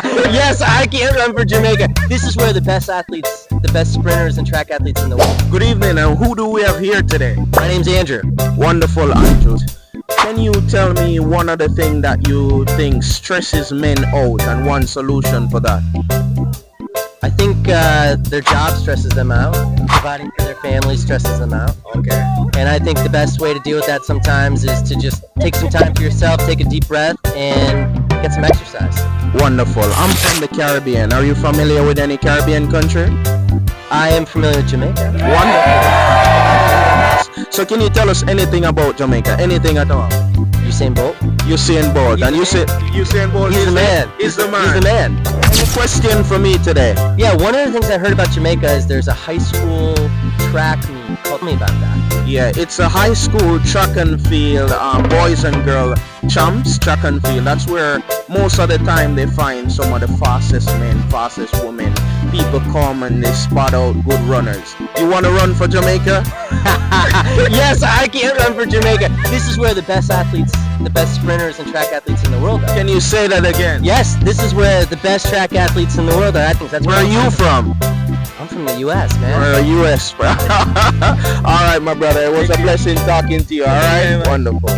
Yes, I can't run for Jamaica. This is where the best athletes, the best sprinters and track athletes in the world. Good evening, and who do we have here today? My name's Andrew. Wonderful, Andrew. Can you tell me one other thing that you think stresses men out and one solution for that? I think their job stresses them out. Providing for their family stresses them out. Okay. And I think the best way to deal with that sometimes is to just take some time for yourself, take a deep breath, and get some exercise. Wonderful. I'm from the Caribbean. Are you familiar with any Caribbean country? I am familiar with Jamaica. Wonderful. So can you tell us anything about Jamaica? Anything at all? Usain Bolt? Usain Bolt. And Usain Bolt He's the man. He's the man. He's the man. Any question for me today? Yeah, one of the things I heard about Jamaica is there's a high school track meet. Tell me about that. Yeah, it's a high school track and field, boys and girl champs track and field. That's where most of the time they find some of the fastest men, fastest women. People come and they spot out good runners. You want to run for Jamaica? Yes, I can't run for Jamaica. This is where the best athletes, the best sprinters and track athletes in the world are. Can you say that again? Yes, this is where the best track athletes in the world are. I think that's Where are you from? I'm from the U.S., man. We're U.S. bro. All right, my brother. It was a blessing talking to you. All right, wonderful.